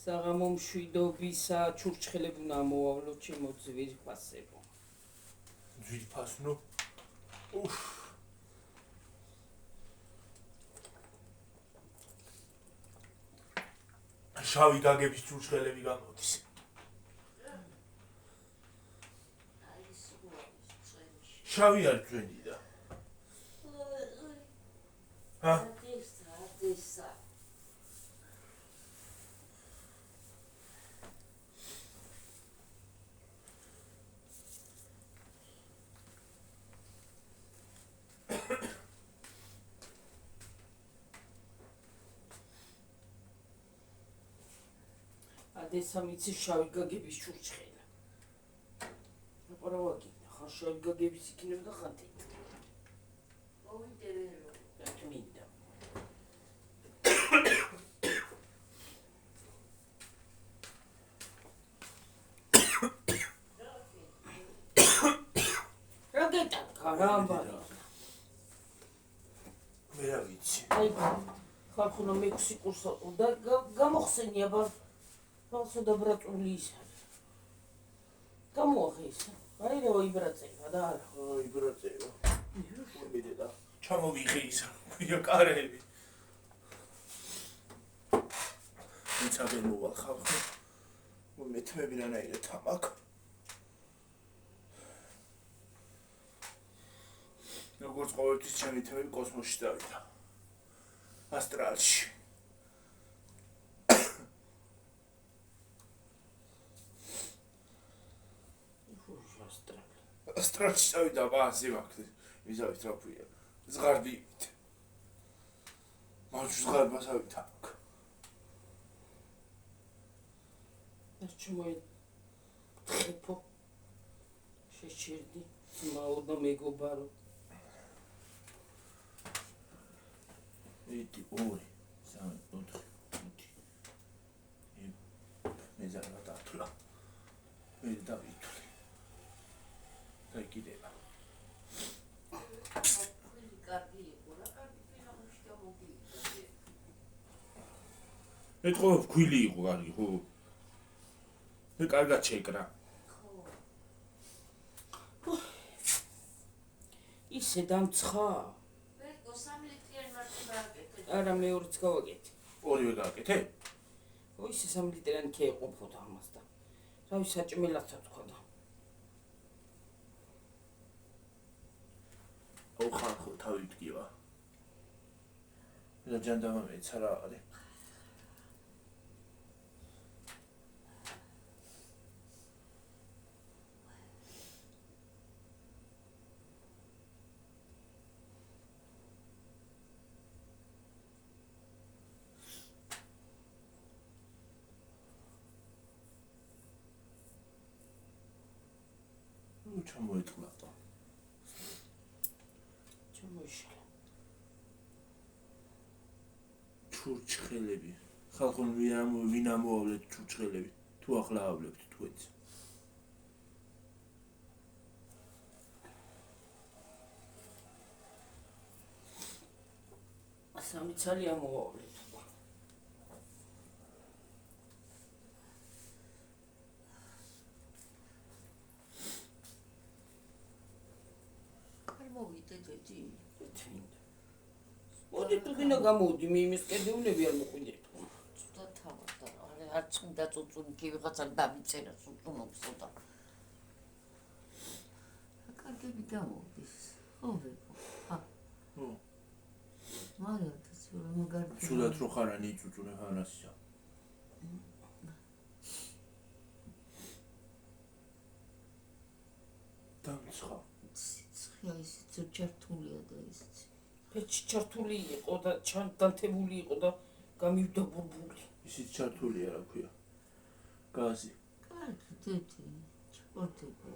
საღამომშვიდობისა ჩურჩხელები უნდა მოვავლოთ ჩემო ძვირფასებო. ძვირფასნო? უფ. შავი გაგების ჩურჩხელები გამოდის. შავი არ ძვენი და. ჰა? Ardessa. Ardessa მიცი შავი გაგების ჩურჩხელა. აპარავაკი, ხარ შავი გაგების იქნებოდა ხანტი. Მოინტერესო. მინდა. რაგეტა კარამბარი. მე რა ვიცი. აი ხალხუნა მექსი კურსა და გამოხსენია ბალსო და ბრატული ის არის. გამოახე ის. აი რა ვიბრაცება და არა. ვიბრაცება. მიდე და ჩამოვიღე ისა. ვია კარები. იცი ვერ მოვალ ხალხო. მე თმები რანაირად თამაკ. როგორც ყოველთვის ჩემი თმები კოსმოსში დავიდა. ასტრალში. ასტრალში წავიდა ბაზი ვაქცი. ვიზავით რა ქვია. ზღარბივით. მარჯვ ზღარბას ავით აქ. ეს ჩემოი ხეფო შეჭირდი მაუდა მეგობარო. იტი ორი, სამი, ოთხი, ხუთი. მე ზარმა დათვლა. მე დავითვლი. და კიდევა. ეთქო ვქვილი იყო კარგი ხო? მე კარგად შეკრა. ისე დამცხა? ვერკო 3 ლიტრიანი მარტო გააკეთე. არა მეორეც გავაკეთე. ორივე გააკეთე? ო ისე 3 ლიტრიანი ქეეყოფოდა ამას და. რავი საჭმელაცა თქვა და. აუ ხალხო თავი ვდგივა. და ჯანდამა მეცა რა არის? ჩამოიტყლატო. ჩამოიშალა. ჩურჩხელები. ხალხო ვინ ამოავლეთ ჩურჩხელები? თუ ახლა ავლებთ თქვენც. სამი ცალი ამოვავლეთ. მოდი თუ გინდა გამოდი მე იმის კედევნები არ მოყვინდეთ. ცუდა თავად და არ წუნდა წუწუნი კი ვიღაცა დამიწერა წუწუნობსო და კარგები გამოდის. ხო ვეფო. ჰა. ხო. მაგრამ ცუდა მაგარი. სულად რო ხარანი წუწუნე ხარასია. დამცხა. ხა ის ჩართულია და ის პეჩი ჩართული იყო და ჩანდანთებული იყო და გამივდა ბურბული. ისიც ჩართულია რა ქვია. გაზი. კარგი დედი, ჩორდება.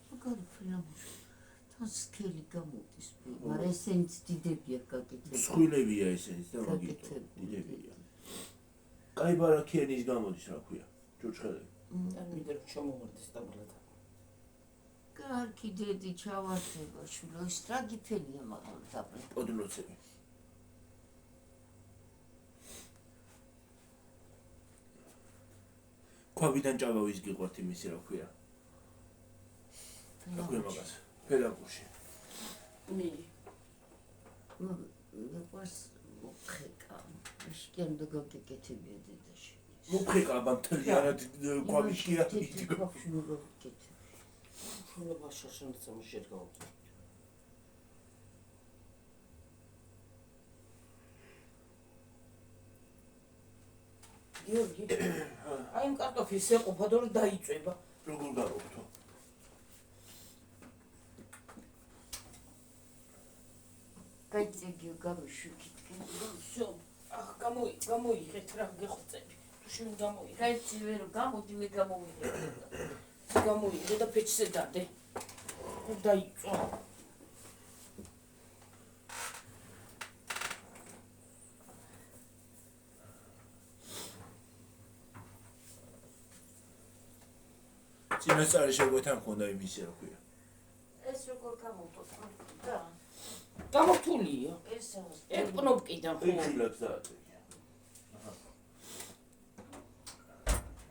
მაგარი ფილმი. თან სქელი გამოდის. მაგრამ ესენიც დიდებია გაკეთებული. მსხვილებია ესენიც და მაგითო დიდებია. კაი ბარაქიანის გამოდის რა ქვია. ჩურჩხელები. ან მინდა რომ ჩამოვარდეს დაბლად. კარგი დედი ჩავარდება შვილო ის რა გიფენია მაგრამ დაბლად. პოდნოცები. ქვაბიდან ჭაბავის გიყვართ იმისი რა ქვია. რა ქვია მაგას? ფედაკურში. მიყვარს მოხეკა. შენ დაგაკეთებია დედაში. მოხეკა ბანთლიანად ქვაბიშია. შულა შაშანცა შედგავ. გიორგი, აი იმ კარტოფილს ეყოფა და რომ დაიწვება. როგორ გაყოფთო? გაიწეგიო გამიშუქიტკენ. всё, ახ გამოიღეთ რა გეხოცები. თუ შენ გამოიღე. გაიწივე რომ გამოდი მე გამოვიღე. გამოიღე და პეჩზე დადე. დაიწვა. წინასწარი შეგვეთან მქონდა იმისი რა ქვია. ეს როგორ გამოვტო და გამოთულია. ეს ეგ კნოპკიდან ხო. ეჭილებს დააწევია. აჰა.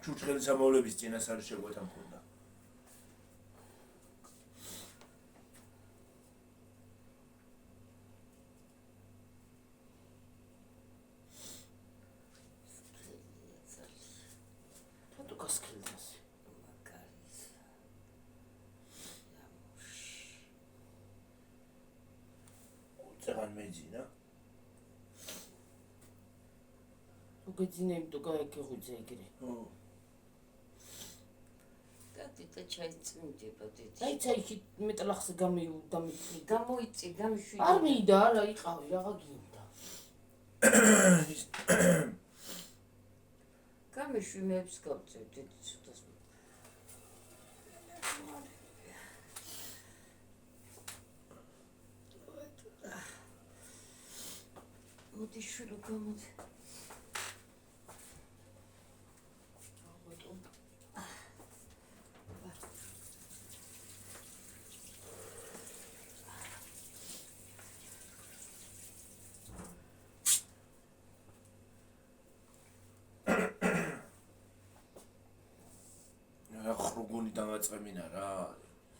ჩურჩხელის ამოვლების წინასწარი შეგვეთან მქონდა. რატო გასქილდას? წეგან მეძინა. უგეძინე იმიტომ გაიგეღვიძე ეგრე. ო. და ჩაიწმინდება დიდი. აი ჩაიქი მეტლახზე დამიფრი. გამოიწი, გამიშვი. არ მინდა, არა იყავი, რაღა გინდა. გამიშვი მეებს გავწევ დიდი ცუდას. მოდი შვილო გამოდი. ხრუგუნი დამაწემინა რა.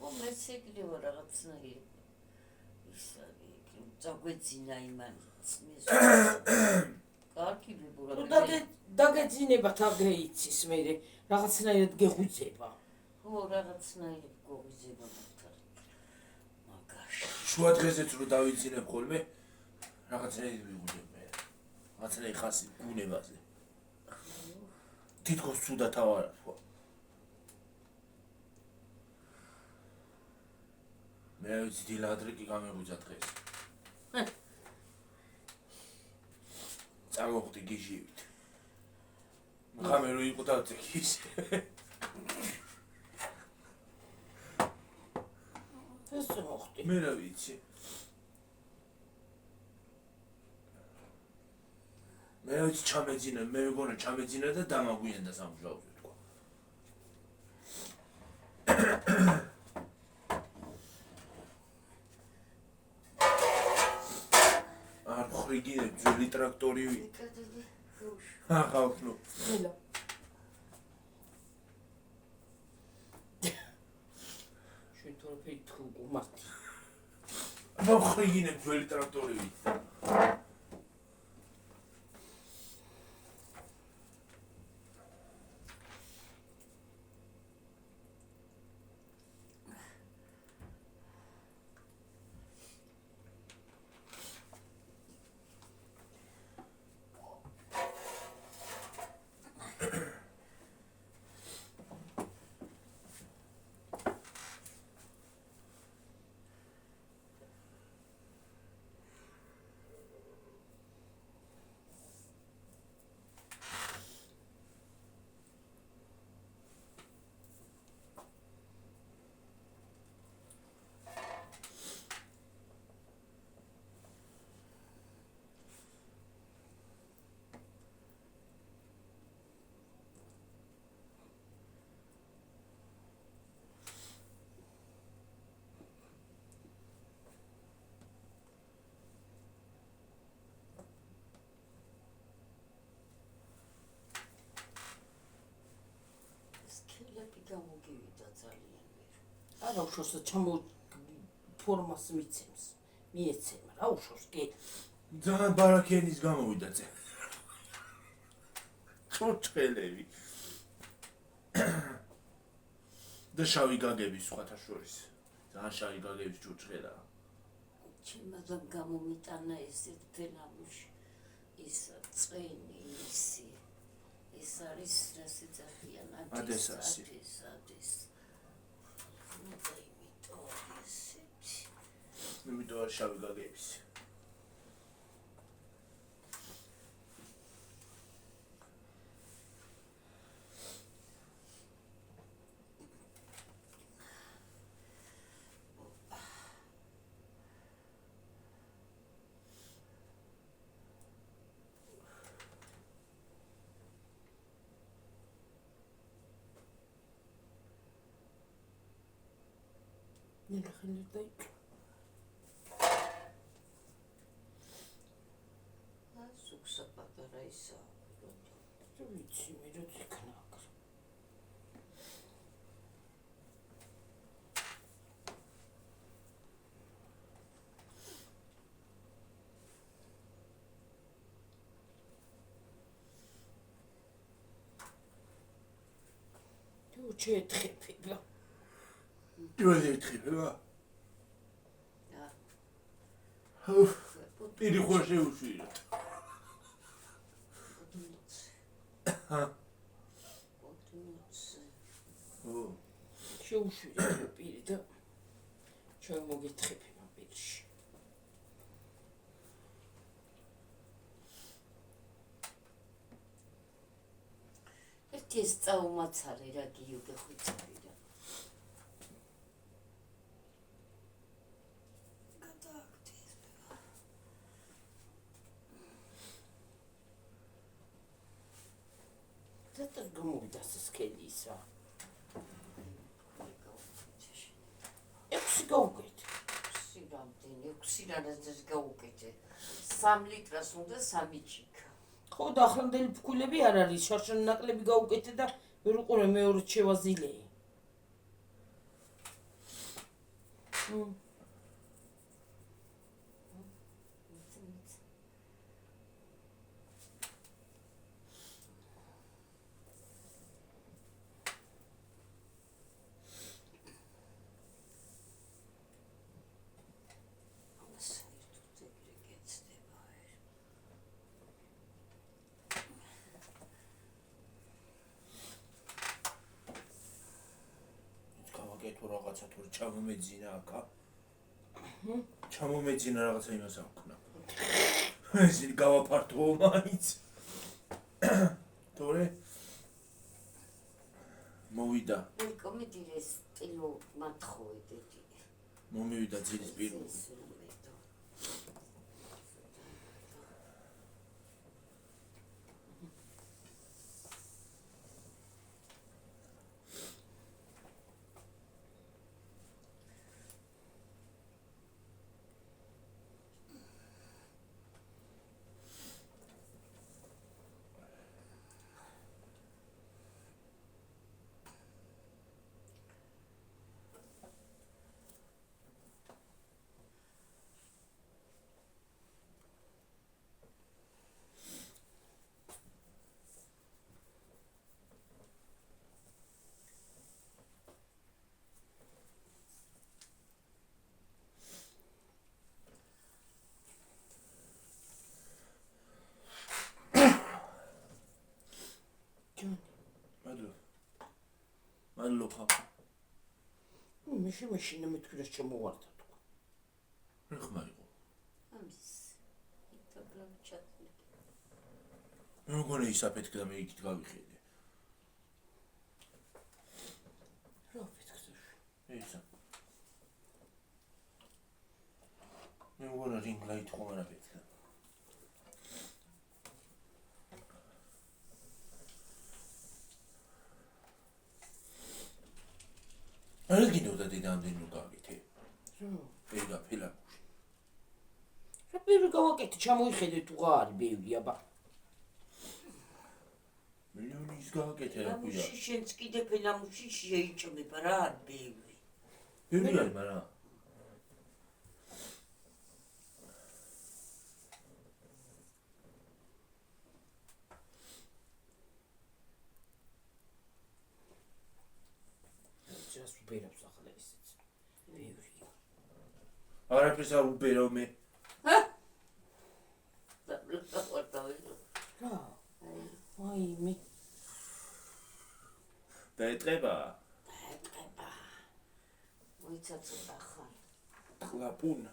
ო მეც ეგრევა რაღაცნაირი. ის წაგვეძინა იმან წმის. კარგი ვიბურა. თუ დაგეძინებათ აგრე იცის მე რაღაცნაირად გეღვიძება. ხო რაღაცნაირი გოღვიძება მაგარი. მაგაში. შუა დღესეც რო დავიძინებ ხოლმე რაღაცნაირი ვიგულებ მე. რაღაცნაირი ხასი გუნებაზე. თითქოს ცუდა თავარ ხო. მე ვიცი დილადრიკი გამეგვიძა დღეს. წავოხდი გიჟივით. მღამე რო იყო დავწეკის. ეს მოხდი. მე რა ვიცი. მე ვიცი ჩამეძინა, მე მეგონა ჩამეძინა და დამაგვიანდა სამუშაოზე თქვა. არ ხრიგინებ ძველი ტრაქტორივი. ახალ მელა. შენ თორე ფეითქო მარტი. აბა ხრიგინებ ძველი ტრაქტორივი. არა უშორსა ჩამო ფორმას მიეცემა რა უშორს კი ძალიან ბარაქიანის გამოვიდა ზე. ჩურჩხელები. და შავი გაგების სხვათა შორის. ძალიან შავი გაგების ჩურჩხელაა. ჩემადან გამომიტანა ეს ფენამუში ის წვენი ისი ეს არის რასეძახიან ადესასი. იმიტომ არის შავი გაგების. ნახე დაი სუქსა პატარა ისა ვიცი მე რა იქნა აქ თუ შეთხება Böyle ეთქება? პირი ხო შეუშვირა. შეუშვირა პირი და ჩამოგეთხება პირში. ერთი ეს წაუმაცარი რა გიუგე ხვიცები და და გამოვიდა სკელი ისა. ექვსი გავუკეთე. ექვსი რანაც გავუკეთე. 3 ლიტრას უნდა 3 ჩიქა. ხო და ახლანდელი ფქვილები არ არის, შარშან ნაკლები გავუკეთე და ვერ უყურე მეორე შევაზილეი. თუ რაღაცა თუ ჩამომეძინა აქა. ჩამომეძინა რაღაცა იმას აქვს. ეს გავაფართო მაინც. თორე მოვიდა. კომედია სტილო მათხოვე მომივიდა ძილის პირობი. მადლობა. მეშინა მეთქვი რა ჩამოვარდა თქვა. რა ხმა იყო? ამის პრობლემა ჩატლი. მე მგონი ის აფეთქდა მე იქით გავიხედე. რა აფეთქდა? ისა. მე მგონი რინგ ლაით ხომ არ აფეთქდა. არ გინდოდა დედამდენ რო გავიგე. რა ფილამუში. რა პირველ გავაკეთე ჩამოიხედე თუ რა არის ბევრი აბა. მილიონის გავაკეთე რა ქვია. შენც კიდე ფილამუში შეიჭმება რა არის ბევრი. ბევრი არის, მაგრამ ჯას ვბერავს ახლა ისიც. ბევრი. არაფერს არ უბერავ მე. რა? აი მე დაეწყება. მოიცაცა ხარ. კლაპუნა.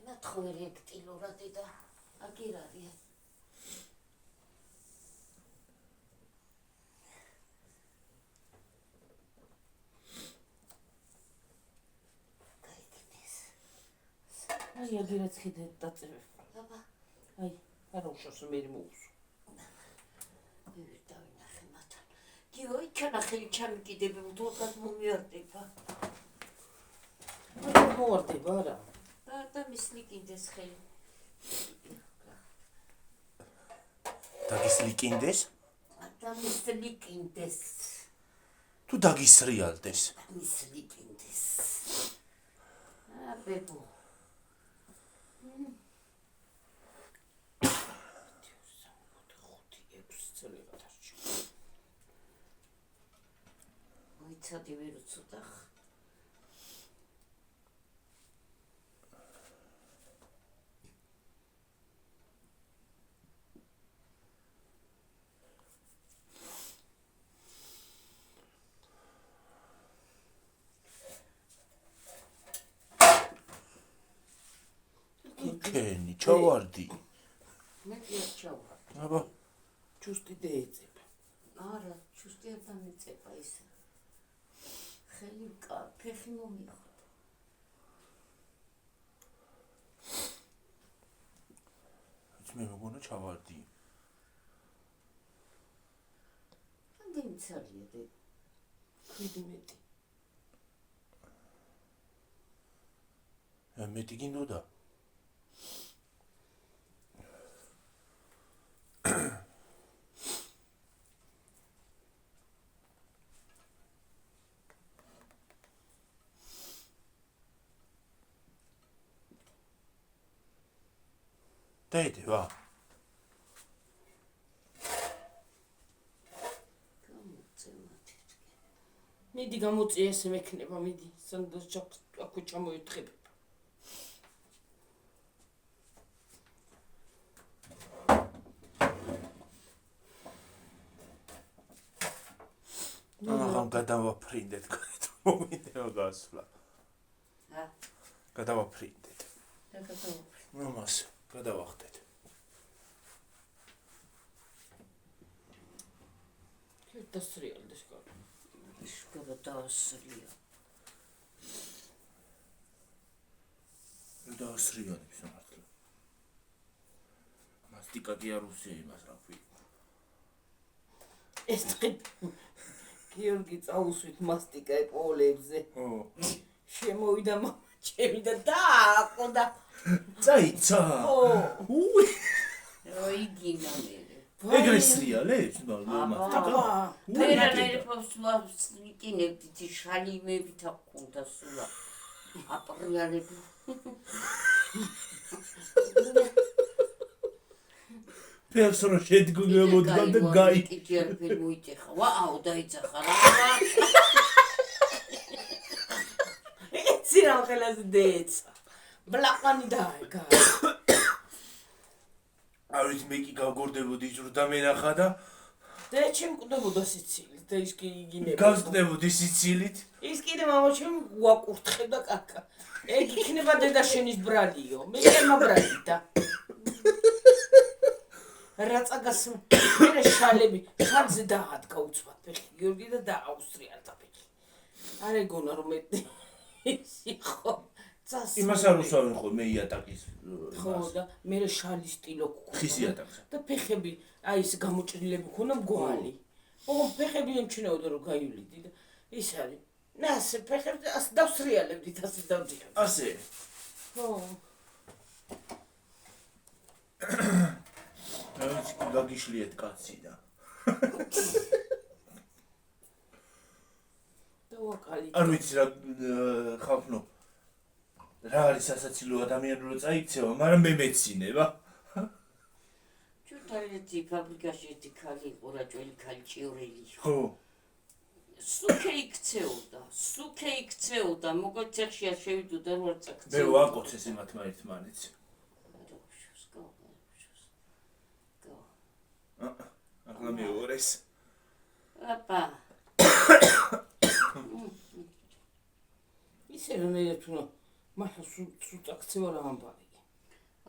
ნათხოვერი ექტილურად და აგერ არის. აი აგერაც ხიდე დაწევ. აბა, აი არა უშავს მე მოუსვა. მე დავინახე მათთან. გიოი ჩანახელი ჩამიკიდებებ თორკად მომიარდება. არა მოვარდება არა. და მისლიკინდეს ხელი. დაგისლიკინდეს? და მისლიკინდეს. თუ დაგისრიალდეს? მისლიკინდეს. ბებო. მოიცადი ვერ უცოდახ. კენი, ჩავარდი. მე ჩავა. აბა, ჩუსტი დაეწება. არა, ჩუსტი არ დამეწება ის. ხელი ფეხი მომიხო. მე მეგონა ჩავარდი. ამდენი ცალია და ხვიდი მეტი. მეტი გინდოდა? დაიდება. მიდი გამოწია ესე მექნება, მიდი. სანდოს აქვე ჩამოეთხებ. ახლა გადავაფრინდეთ, მომიდეო გასვლა. გადავაფრინდეთ. და გადავაფრინდეთ. მომას გადავახდეთ. დასრიალდეს კარგი. შეგება დაასრია. დაასრიალებს მართლა. მასტიკა კი არ უსია იმას რა ქვია. ეს დღე გიორგი წაუსვით მასტიკა ეპოლებზე. ო. შემოვიდა მამა ჩემი და დააყოდა. წაიცა. ო. უი. როიგინა მე. ეგრესრიალებს მასტიკა. ფერანაირ ფოსლავს ნიკინებდი შალიმებით აქვს სულა. აპრიალები. პერსონო შედგუნა მოდგა და გაი. იჯერფერ მოიწეხა. ვაუ დაიძახა რა. ეცი რა ხელაზე დეცა. ბლაყანი დაეგა. ავით მე კი გავგორდებოდი ჯრდა მენახა და ჩემ კვდებოდა სიცილით და ის კი იგინებოდა. გავსკდებოდი სიცილით. ის კიდე მამა ჩემ გვაკურთხებდა კაკა. ეგ იქნება დედა შენის ბრალიო. მე ჩემმა ბრალიდა. რაწაგას მე შალები ხარზე დაადგა უცბად ფეხი გიორგი და დააუსტრიალდა ფეხი. არ ეგონა რომ იყო წას იმას არ უსვამენ ხო მე იატაკის ხო და მე შალი სტილო ხის იატაკს და ფეხები აი ეს გამოჭრილები ქონა მგვალი. ოღონ ფეხები ემჩნეოდა რომ გაივლიდი და ის არის. ნასე ფეხები ასე დავსრიალებდით ასე დავდიოდი. ასე. ხო. გაგიშლიეთ კაცი და არ ვიცი რა ხალხო რა არის სასაცილო ადამიანი რო წაიქცევა, მაგრამ მე მეცინება. ჩუთაილეთი ფაბრიკაში ერთი ქალი იყო, რაჭველი ქალი ჭიურელი. ხო. სუქე იქცეოდა, მოკლედ ცეხშია შევიდოდა რომ არ წაქცეოდა. მე ვაკოცეს იმათმა ერთმანეთს. ახლა მეორეს. აპა. ისე რანაირად უნდა მართლა სულ წაქცევა რა ამბავი.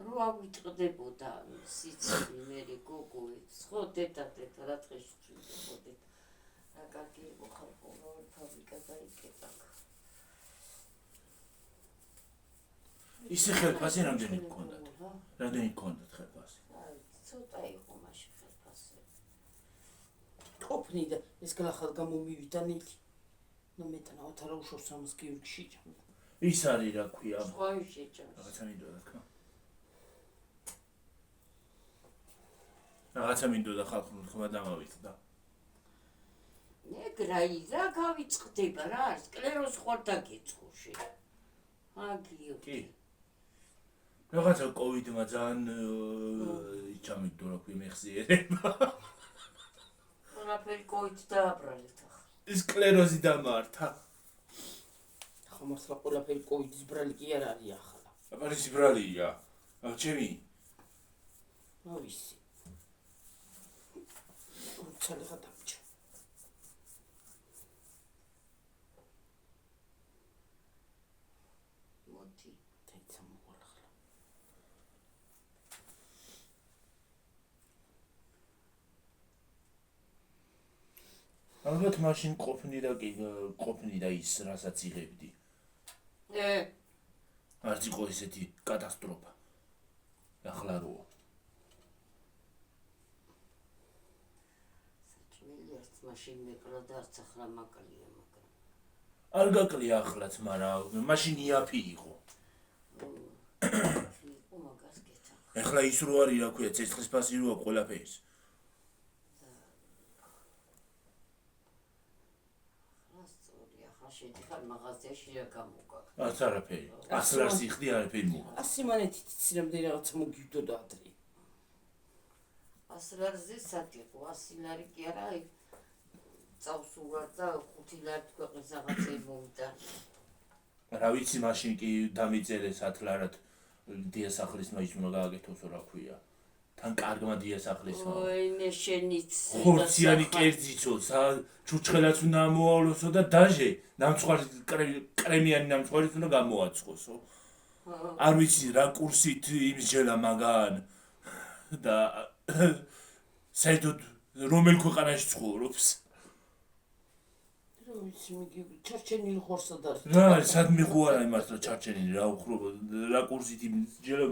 რო ავიწყდებოდა სიცილი მერე გოგოიც, ხო დედა რა დღეში წვიდებოდეთ. რა კარგი იყო ხალხო, რომ ფაბრიკა დაიკეტა. ისე ხელფასი რამდენი გქონდათ? რამდენი გქონდათ ხელფასი? აი, ცოტა იყო მაშინ ხელფასი. ყოფნიდა ეს გლახად გამომივიდა ნილი. ნუ მეტანავთ არა უშავს ამას გიორგში ჭამ. ის არის რა ქვია? სხვა შეჭამს. რაღაცა მინდოდა თქო. რაღაცა მინდოდა ხალხო თქმა დამავიწყდა. ნეგრაი რა გავიწყდება რა არის? სკლეროზ ხوار დაგეწყოში. აგიო. კი. რაღაცა კოვიდმა ძალიან ჩამიგდო რა ქვია მეხსიერება. ყველაფერი კოვიდ დააბრალეთ ახლა. სკლეროზი დამართა. ხო მართლა ყველაფერი კოვიდის ბრალი კი არ არის ახლა. აბარის ბრალია. ჩემი. ნუ ვიცი. ცალე ხატავჭა. მოდი. თეცა მოყოლა ახლა. ალბათ მაშინ ყოფნიდა ის რასაც იღებდი. არც იყო ესეთი კატასტროფა. ახლა როა. საჭმელი მაშინ მეკლა და არც ახლა მაკლია მაგრამ. არ გაკლია ახლაც, მაგრამ მაშინ იაფი იყო. იყო მაგას გეცა. ეხლა ის რო არის რა ქვია, ცეცხლის ფასი როა ყველაფერს. შედიხარ მაღაზიაში რა გამოგაკ. არც არაფერი. 100 ლარს იხდი არაფერი მოვა. 100 მანეთით იცი რამდენი რაღაცა მოგივდოდა ადრე. 100 ლარზე სათიყო, 100 ლარი კი არა, აი წავს უვარ და 5 ლარი ქვეყნის რაღაცე მოვიდა. რა ვიცი, მაშინ კი დამიწერე 100 ლარად დიასახლისმა ის უნდა გააკეთოსო რა ქვია. თან კარგმა დიასახლისმა. ოინე შენიც. ხორციანი კერძიცო, ჩუჩხელაც უნდა ამოავლოსო და დაჟე ნამცხვარი კრემიანი ნამცხვარიც უნდა გამოაცხოსო. არ ვიცი რა კურსით იმსჯელა მაგან და საერთოდ რომელ ქვეყანაში ცხოვრობს. რა ვიცი მიგი ჩარჩენილი ხორსა და რა სად მიღუარა მართლა ჩარჩენილი რა უხრობ რა კურსით იმსჯელა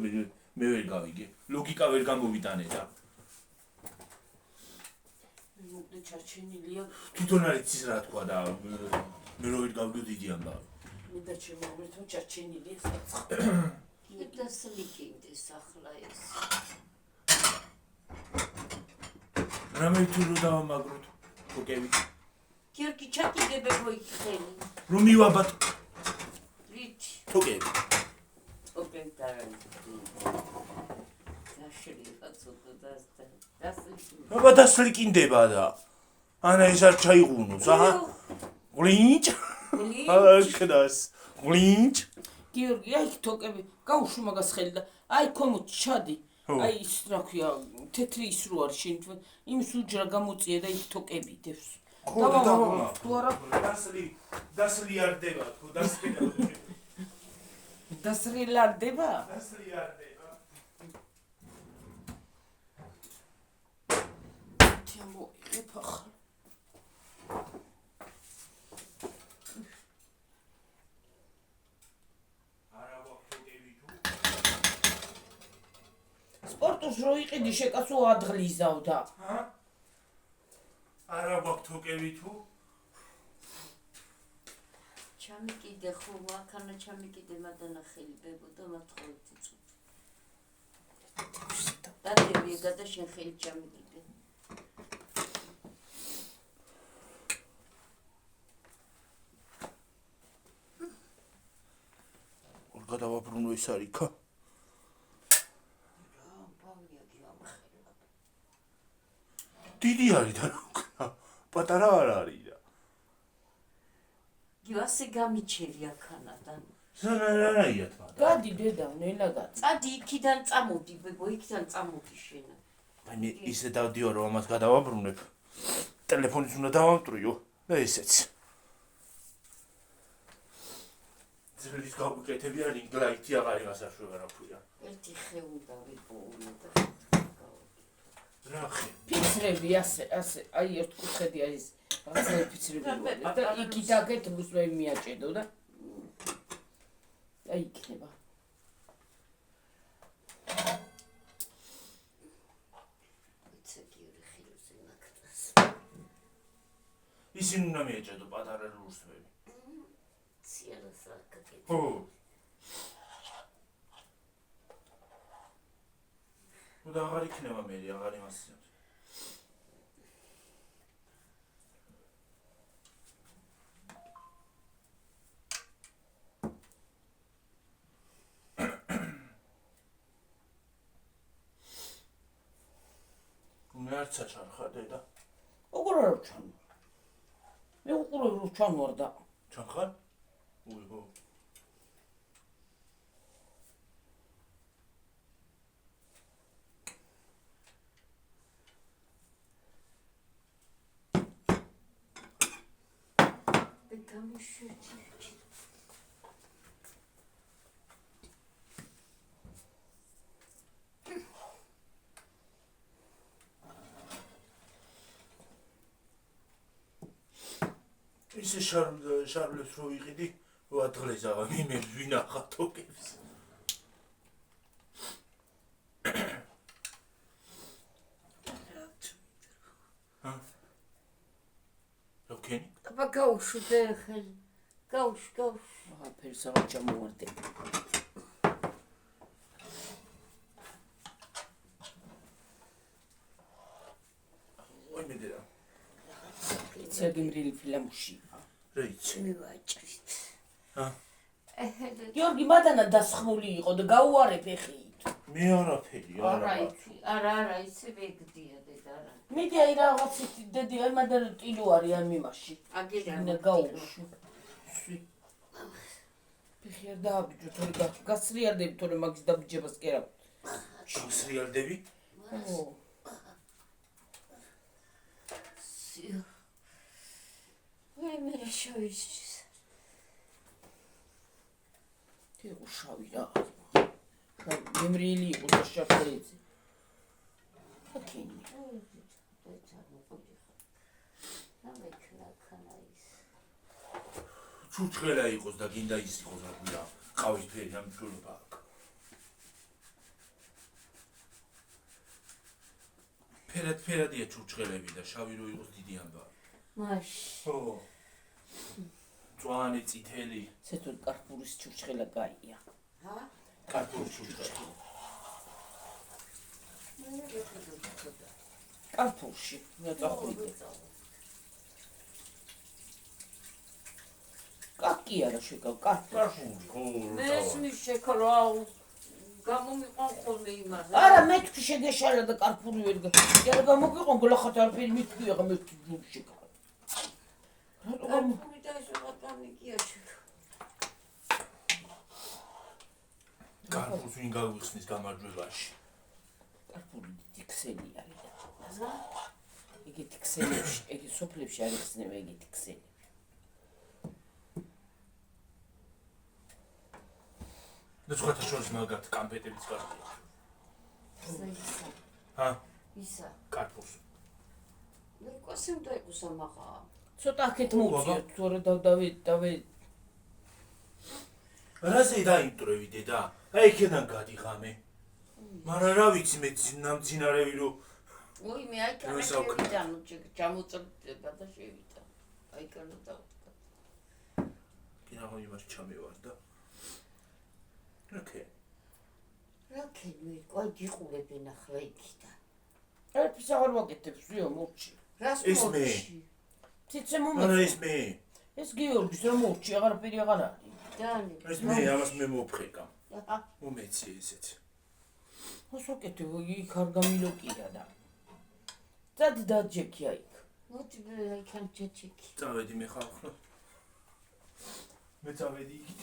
მე ვერ გავიგე. ლოგიკა ვერ გამოვიტანე და მოკლე ჩარჩენილია. თვითონ არის ის რა თქვა და მე რო ვერ გავიგე დიდი ამბავი. მე და ჩემი მომერთო ჩარჩენილია საცხ. და სლიკინდეს ახლა ეს. რამე თუ რო დავამაგროთ ოკეი. გიორგი ჩაკიდებე მოიქხელი. რომ მივაბათ რით ოკეი. ოკეი დარაი. აბა დასლიკინდება და ანა ეს არ ჩაიღუნოს აჰა გლინჭ აკდას გლინჭ გიორგი აი თოკები გაუშვი მაგას ხელი და აი ქვემოთ ჩადი აი ის რა ქვია თეთრი ის რო არის შენ იმის უჯრა გამოწია და იქ თოკები დევს დავა თუ არა დასლიარდება თუ დასრილარდება დასლიარდება მოიღებ ახლა სპორტს რო იყიდი შეკაცო ადღლიზავდა არა გვაქვს თოკები თუ ჩამიკიდე ხო მაქანა ჩამიკიდე მადანახელი ბებოდა მათხოვეთი წუთი და დევიეგა და შენ ხელი ჩამიკიდე დაუბრუნო ეს არის იქა. დიდი არის და პატარა არ არის და. გასე გამიჩერი აქანადან. ზარარაია თვა. გადი დედა ნელა გადი. წადი იქიდან წამოდი, ბებო, იქიდან წამოდი შენა. მე ისე დავდიო რომ ამას გადავაბრუნებ. ტელეფონიც უნდა დავამტვრიო და ესეც. ძვლის გავუკეთებია ლინკლაითი აღარ იმასაშუა რაფუია. ერთი ხე უნდა ვიპოვო და რახე. ფიცრები ასე აი ერთ კუთხედი არის რაღაცა ფიცრები და იქით აკეთებს მე მიაჭედო და აი იქნება. ისინი უნდა მიეჭედო პატარა რუსები. ციანას აკეთებ. ხო. ნუ და აღარ იქნება მე აღარ იმასია. მე არ წაჩარხა დედა. უყურე რომ ჩან. მე უყურე რომ ჩან ვარ და ჩანხარ? უიგო. ისე შარლებს რო ვიყიდი, ვადღლეს აღა მე ვინახა თოკებს. ჰა? ოკეი. აბა გაუშვიდე ხელი. გაუშვ. აა ფერსავ ჩამოვარდე. ой მედერა. ცეგიმრილი ფილამუში. რა იცი? მივაჭრით. ჰა? გიორგი მადანა დასხმული იყო და გაუარებ ეხით. მე არაფერი არა. არა, ისე ვეგდია დედა რა. მიდი აი რაღაცით დედი აი მადანა ტილო არის ამ იმაში. აგერა გაუშვი. ფეხი არ დააბიჯო თორე გასრიალდები თორე მაგის დაბიჯებას კი არა. გასრიალდები? ო. მე შევიჭრის. თეო შავი რა. მემრიელი იყო და შაფერიძე. აკინი. ჩუჩხელა იყოს და გინდა ის იყოს რა ქვია. ყავისფერი ამ ჯულობა აქვს. ფერადია ჩუჩხელები და შავი რო იყოს დიდი ამბავი. მაშ. ხო. წვანი წითელი. ცეთო კარპურის ჩურჩხელა გაია. ჰა? კარპურის ჩუჩხელა. კარპურში მე წახვიდე. კაკი არა შეკავ კარპურში. მესმის შეკრავ. გამომიყან ხოლმე იმაზე. არა მეთქი შეგეშალა და კარპური ვერ გა გამოგიყონ გლახათ არაფერი მეთქი აღა მეთქი ჯურში. რატომ და ეს ვატანიკია შეკრავ. კარპურს ვინ გავიხსნის გამარჯვებაში. კარპური დიდი ქსელი არის და ეგეთი ქსელებში, ეგ სოფლებში არ იხსნება ეგეთი ქსელი. და სხვათა შორის მაგათ კამპეტებიც გასწია. ისა. ჰა? ისა. კარპურს. მე ყოსი უნდა იყოს ამაღა. ცოტა აქეთ მოუწია, თორე დავე რაზე დაიმტრევი დედა? აი იქიდან გადიღამე. მაგრამ რა ვიცი მე ნამძინარევი რო ой მე აი კანაკებიდან ჩამოწევდა და შევიდა. აი კანა დავდგა. კიდევ იმას ჩამევარ და ოკეი. რაკენი ყოი გიყურებენ ახლა იქიდან. ერთვის აღარ ვაკეთებს ვიო მოვჭი. რას ეს მე. ციცე არა მომეც. ეს მე. ეს გიორგის რომ მოვჭი აღარაფერი აღარ არის. დანი. ეს მე ამას მე მოფხეკა. უმეცი ესეც. ოსოკეთე იქ არ გამილოკია და. წად დაჯექია იქ. მოდი მე იქან ჩეჩეკი. წავედი მე ხალხო. მე წავედი იქით.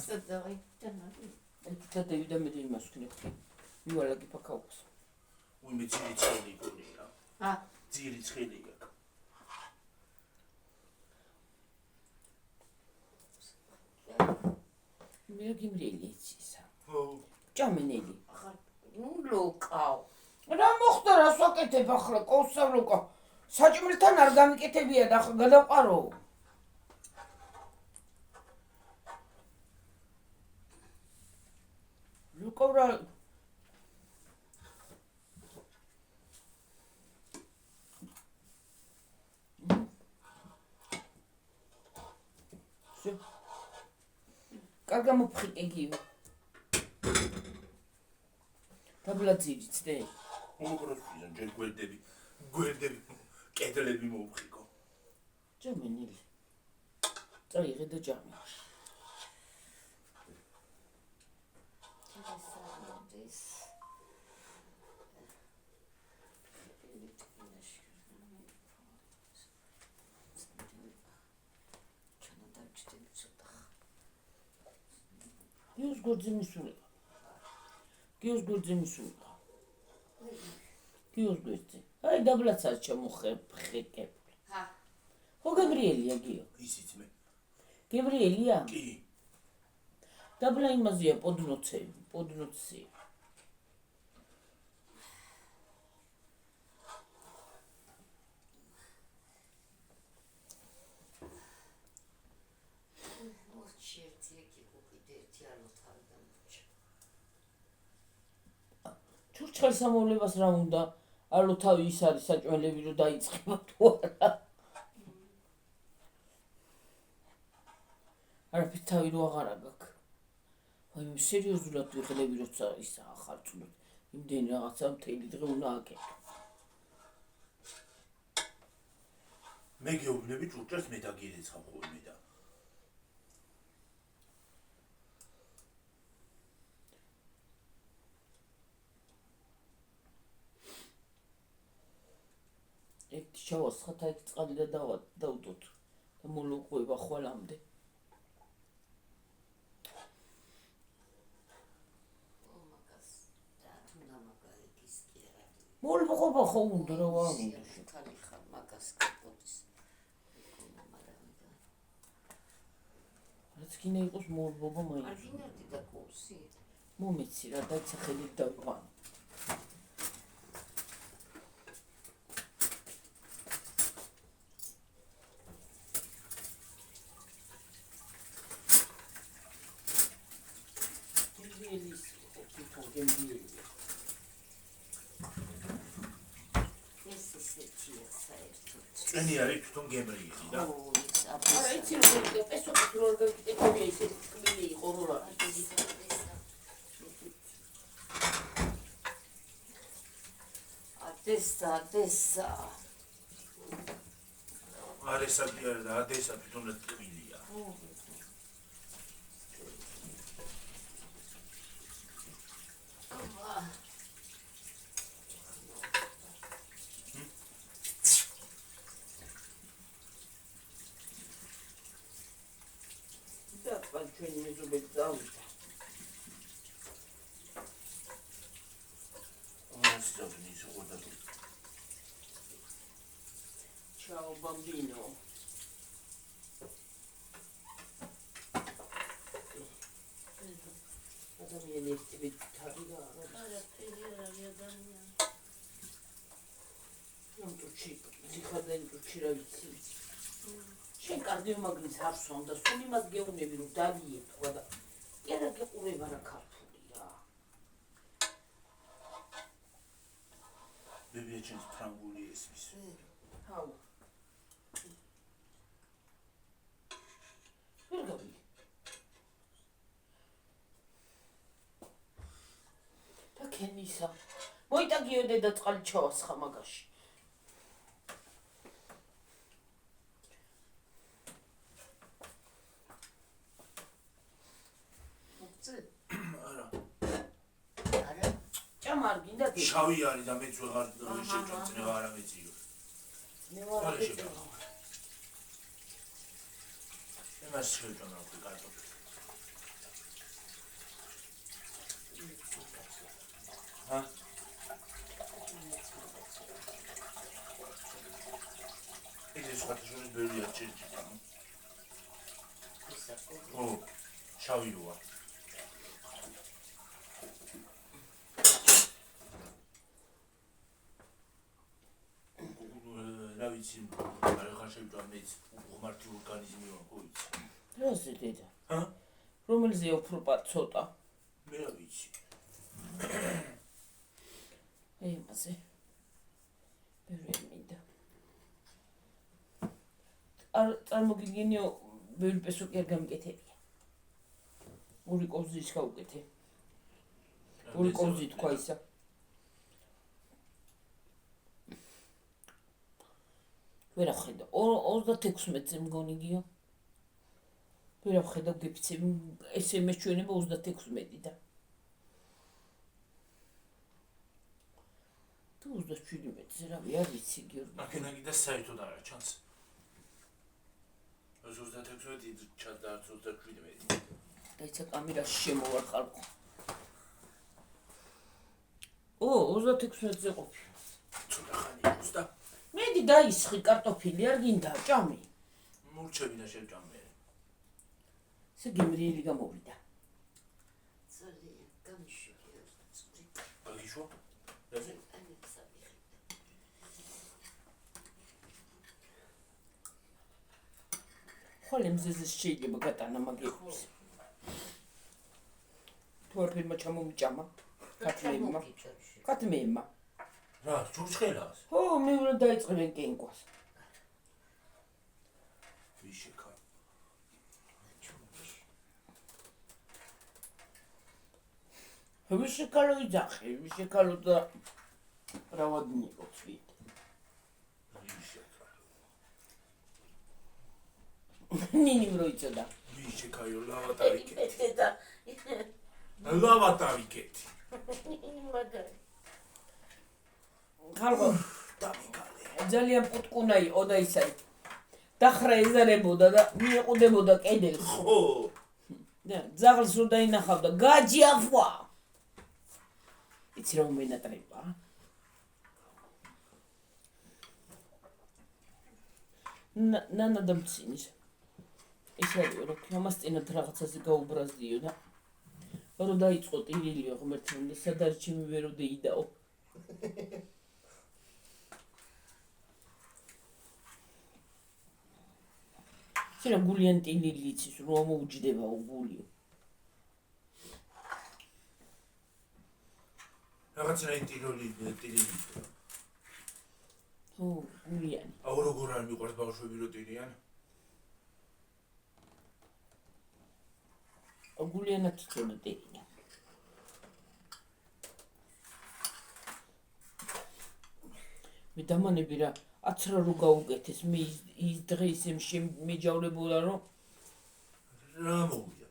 სადავай თანარი. და დევიდა მე იმას ვქნებდი. მივალაგი ფაქაუს. უიმე ძილი ცხელი გონია. ძილი ცხელი აქ. მე გიმრიელი იცისა. ხო. ჭამენელი. ნუ ლოკავ. რა მოხდა რა სოკეთებ ახლა კოსავლოკა. საჭმელთან არ გამიკეთებია და ახლა გადავყარო. ლუკავრა კარგა მოფხიკე გიო. დაბლაძირი ცდე. უბრალოდ ჯერ გვერდები კედლები მოვხიკო. ჭამენელი. წაიღე და ჭამე. გიოს გორძი მისულიყო. გიოს გორძი მისულიყო. გიოს გორძი. აი დაბლაცას ჩამოხეკე. ხო გაბრიელია გიო. ისიც მე. გაბრიელია? კი. დაბლა იმაზეა პოდნოცი. ჩურჩხელს ამოვლებას რა უნდა? ალო თავი ის არის საჭმელები რომ დაიწყება თუ არა. არაფერ თავი რო აღარა გაქვს. აი სერიოზულად ვიყლები როცა ისა ახალწლად. იმდენი რაღაცა მთელი დღე უნდა აკეთო. მე გეუბნები ჭურჭელს მე დაგირეცხავ ხოლმე და. ერთი ჩავასხათ აი წყალი და დავუდოთ და მოლოყვება ხვალამდე. მოლოყვება ხო უნდა რა უნდა. ხალი ხარ მაგას კაპოტის. რაც კიდე იყოს მოლოყვება მაინც. არ გინერდი და კურსი. მომეცი რა დაიცა ხელით დავყვან. წვენი არის თვითონ გემრიელი და. არა იცი როგორ პესოქი რო გაკეთებია ისე ტკბილი იყო რა. დესა. არესა კი არა და ადესა თვითონაც ტკბილია. ჩვენი მეზობელი წავიდა. Ciao bambino. ადამიანი ერთები თავია რა. ნამტუჩი ზიხადენტუჩი რა ვიცი. შენ კარდიომაგნის არ სვამდა, სულ იმას გეუნები რომ დავიე თქვა და ერა გეყურება რა ქართული რა. ბებია ჩემს ფრანგული ესმის. ჰაუ. ვერ გავიგე. და კენისა. მოიტაგიო დედა წყალი ჩავასხა მაგაში. შავი არის და მეც ვეღარ შეჭამწნე არა მეციო. ნევარა იმას შეჭამნა უკვე კარტოფილი. ჰა? ეს ხათშონის ბევრია ჭირჭიტა. ო, შავი როა. რა ვიცი, არა ხარ შევჭამ მეც უღმართი ორგანიზმი ვარ, ხო იცი. როზე დედა? ჰა? რომელზე უფრო ცოტა? მე რა ვიცი. იმაზე. ბევრი მინდა. წარმოგიდგენიო, ბევრი პესო კი არ გამიკეთებია. ორი კოზის გავუკეთე. ორი კოზი თქვა ისა. ვერ ახედა 36-ზე მგონი გიო. ვერ ახედა გიფიცე SMS ჩვენება 36-და. თუ 37-ზე რა ვარ ვიცი გიორგი. აქედან კიდე საერთოდ არა ჩანს. 36 ჩანს და 37. დაიცა კამერაში შემოვარ ხალხო. ო 36-ზე ყოფი. ცოტა ხანი აქვს და მედი დაისხი კარტოფილი არ გინდა ჭამი. მურჩები და შევჭამე. ესე გემრიელი გამოვიდა. ძალიან გამიშვია წვრილი. გაგიშვა? ესე ხოლე მზეზეს შეიძლება გატანა მაგებს. თუ არ ფირმა ჩამომიჭამა. კათმემა. რა, ჯურჯხელას? ო, მე უნდა დაიწყებენ კენკვას. ვიშეკა. ვიშეკალო იძახი, ვიშეკალო და რავადნიკო ცვით. ვიშეკა. ნინი მროიცოდა. ვიშეკაიო ლავატარიკეთი. და ლავატარიკეთი. მაგარი. ხალხო, დამიკალე. ძალიან პუტკუნა იყო და ისაი. დახრა ეზარებოდა და მიეყუდებოდა კედელს. ხო. და ძაღლს რო დაინახავდა, გაჯიახვა. იცი რომ მენატრება. ნანა და მცინის. ის არის რომ ამასწინათ რაღაცაზე გაუბრაზდიო და რო დაიწყო ტირილიო ღმერთმა და სადარჩი მივერო დაიდაო. შეიძლება გულიან ტილილი იცის რომ მოუჯდება გულიო. რაღაცნაირი ტილილი. ო, გულიანი. აუ როგორ არ მიყვარს ბავშვები რო ტილიან? გულიანად ცოტა ტირია. მე დამანები რა აცრა რო გაუკეთეს მე ის დღეს იმ მეჯავრებოდა რომ რა მოვიდა?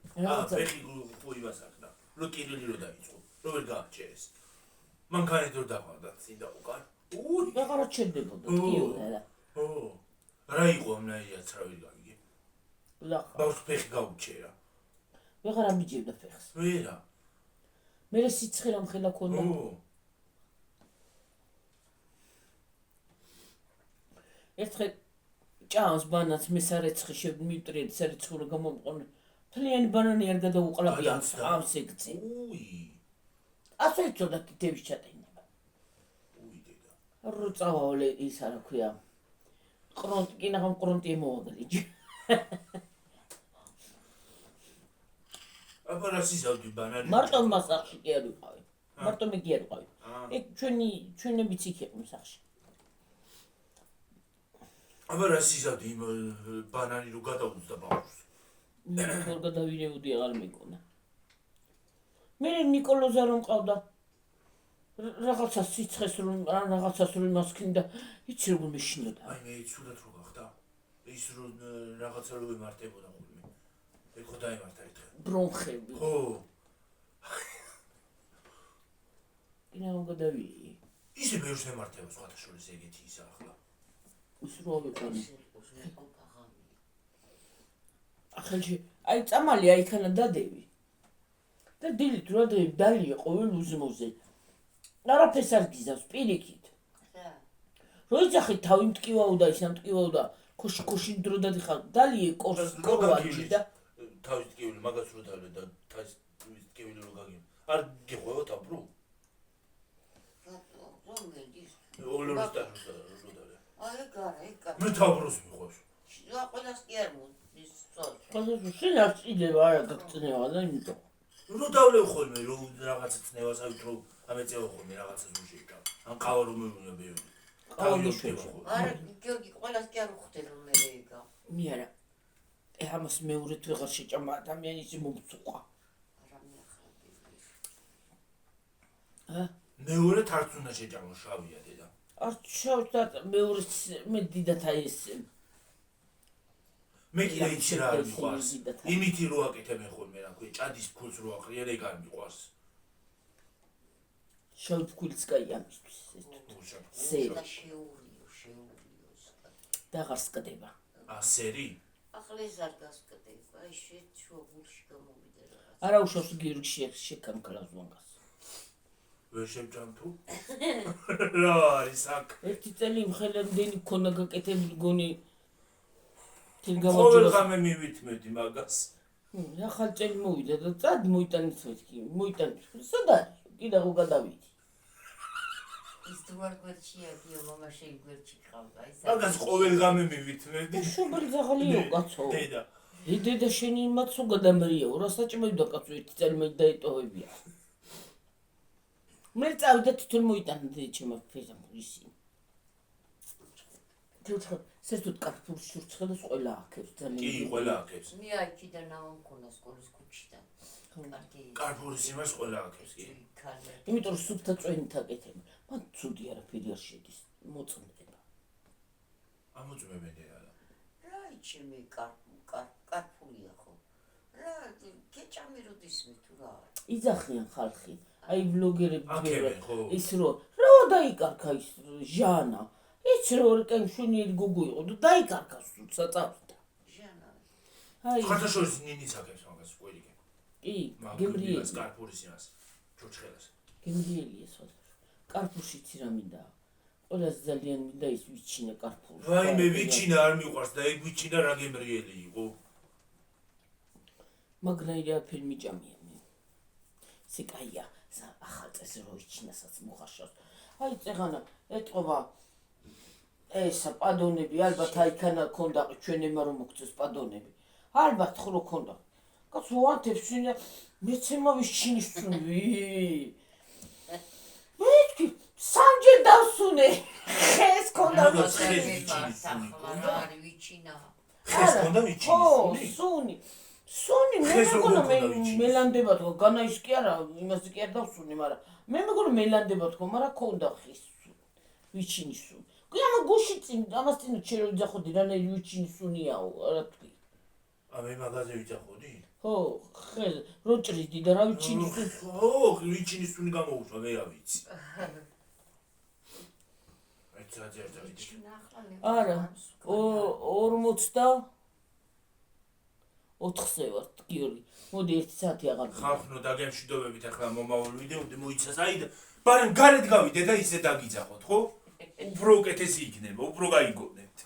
ფეხი ყუიბასახდა. რო ტილილი რო დაიწყო. რო ვერ გააჩერეს. მანქანით რო დაყავდა წინ და უკან. უი, აღარ ჩერდებოდა კიო რა. ო. რა იყო ამნაირი აცრავი გაიგე? ლახა. ბავშვ ფეხი გაუჩერა. ვეღარ ამიჯებდა ფეხს. ვერა. მე სიცხე რამ ხელა ქონდა. ერთხელ ჭამს ბანანს მე სარეცხი მივტრიეთ სარეცხი რომ გამომყოლე. თლიანი ბანანი არ გადაუყლაპია ამ სეკცი. უი. ასე ცოტა კიდევ ჩატენება. უი დედა. რო წავალე ის არა ქვია. ყრონტი კინაღამ ყრონტი მოვაგლიჯი. აბა რა სიზავდი ბანანი? მარტო მასახში კი არ ვიყავი. მარტო მე კი არ ვიყავი. ეგ ჩვენებიც იქ იყო მსახში. აბა რა სიზავდი იმ ბანანი რო გადაუძდა ბავშვს. მე როგორ გადავირევდი აღარ მეკონა. მე ნიკოლოზა რომ ყავდა რაღაცა სიცხეს რომ რაღაცას რომ მასქინდა იცი როგორ მეშინოდა. აი მე ცუდად რო გახდა. ის რო რაღაცა რო ემართებოდა ხოლმე. ეგ ხო დაემართა ერთხელ. ბრონხები. ხო. კიდე ამ გადავიი. ისე ბევრს ემართება სხვათა შორის ეგეთი ისა ახლა. ის რო ვიყავი. იყოს მე ყოყაღამი. ახალში აი წამალი აიქანა დადევი. და დილით რა დალია ყოველ უზმოზე. არაფერს არ გიზავს პირიქით. რა. რო იძახი თავი მტკივაუდა ის ამტკივაუდა ქოში დრო დადიხარ დალიე კორვაჯი და თავის ტკივილი მაგას რო დავle და თავის ტკივილი რო გაგიმ. არ გიყვება თავბრუ? რომელი? ოლორს და რო დავle. აი გარა. მე თავბრუს მიყვავს. რა ყველას კი არ მოდის სწორ. ხალხი შენ არ წიდება არა გაგწნევა და იმიტომ. რო დავle ხოლმე რო რაღაცა წნევას ავით რო ამეწევა ხოლმე რაღაცას უშეკა. ან ყავა რომ მივიღე ბევრი. ყავა გიშვება. არა გიორგი ყველას კი არ უხდე რომ მე ეგა. მე არა. ამას მეორე თუ ვეღარ შეჭამა ადამიანის მომწუყა. არა მე ახლა გიორგი. მეორე თარც უნდა შეჭამო შავია დედა. არ შევდა მეორე მე დიდათა ეს მე კიდე იცი რა არ მიყვარს. იმითი რო აკეთებენ ხოლმე რა ქვია, ჭადის ფულს რო აყრიან ეგ არ მიყვარს. შავფქვილიც კაი ამისთვის ეს სერი შეურიო. და აღარ სკდება. სერი? ახლა ეს არ გასკდება, აი შეჩვეულში გამოვიდა რაღაც. არა უშავს გიორგი შეკამკლავს ვანგას. ვერ შემჭამ თუ? რა არის აქ? ერთი წელი მხელამდენი მქონდა გაკეთებული გონი თელ ყოველ გამარჯვებას. ღამე მივითმედი მაგას. ახალ წელი მოვიდა და წად მოიტანით მეთქი, მოიტანით. სადა კიდე რო გადავიდი. ის თუ არ გვერდშია გიო მამა შეიგვერდში ყავდა ის მაგას ყოველ ღამე მივითმედი. შუბლი ზაღალიო კაცო. დედა. დედა შენი იმაცო გადამრიაო, რა საჭმევდა კაცო ერთი წელი მე დაეტოვებია. მე წავიდა თვითონ მოიტანა ჩემო ფიზამ ისინი. თვითონ სერტუთ კარფურს შურცხელს ყველა აქებს ძალიან. კი, ყველა აქებს. მე აიქიდან ამქონა სკოლის ქუჩიდან. კარგი. კარფურის იმას ყველა აქებს კი. იმიტომ რომ სუფთა წვენით აკეთებ. მან ცუდი არაფერი არ შედის, მოწმდება. ამოწმებენ დედა. რა იჩემე კარფულია ხო? რა გეჭამი როდის მე თუ რა? იძახიან ხალხი. აი ბლოგერები აკეთებენ ხო? ის რა დაიკარგა ის ჟანა. ის რო კენშვენიერი გოგო იყო და დაიკარგა საწავდა. ჟანა. აი ხათა შორის ნინიც აკეთებს მაგას ყველიკე. კი, გემრიელი კარფურის იმას. ჩოჩხელას. გემრიელია სხვა. კარფურში ცირა მინდა. ყველას ძალიან მინდა ის ვიჩინა კარფურს. ვაიმე ვიჩინა არ მიყვარს და ეგ ვიჩინა რა გემრიელი იყო. მაგრამ რა ფილმი ჭამია მე. სიკაია, ახალ წესს რო ვიჩინასაც მოხარშავს. აი წეღანა ეტყობა ესა პადონები ალბათ აიქანა ქონდა ჩვენ ემა რომ მოგწეს პადონები. ალბათ ხო რო ქონდა. კაც უანთებს შენ მეცემა ვიჩინისუნვი. მეთქი სამჯერ დავსუნე. ხეს ქონდა ვიჩინა. ხეს ქონდა ვიჩინისუნი? სუნი. სუნი მე მეგონა მელანდება თქო, განაის კი არა, იმასე კი არ დავსუნე, მაგრამ მე მეგონა მელანდება თქო, მაგრამ ქონდა ხის ვიჩინის სუნი. კი ამა გუში წინ, ამას წინ შეიძლება ვიძახოდი რანაირი ვიჩინის სუნიაო, რა თქვი. მე მაგაზე ვიძახოდი? ხო, ხე, რო ჭრიდი და რა ვიჩინის სუნი. ხო, ვიჩინის სუნი გამოუშვა, მე რა ვიცი. არა, 44-ზე ვარ, გიორგი. მოდი 1 საათი აღარ. ხალხნო დაგემშვიდობებით ახლა მომავალ ვიდეომდე მოიცას. აი და ბარემ გარეთ გავიდე და ისე დაგიძახოთ, ხო? უფრო უკეთესი იქნება, უფრო გაიგონებთ.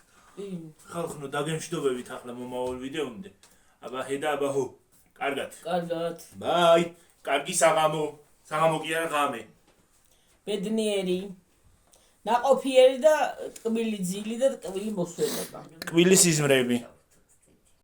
ხალხნო დაგემშვიდობებით ახლა მომავალ ვიდეომდე. აბა ჰედა აბა ჰო. კარგად. კარგად. ბაი. კარგი საღამო. საღამო კი არა ღამე. ბედნიერი. ნაყოფიერი და ტკბილი ძილი და ტკბილი მოსვენება. კბილი სიზმრები.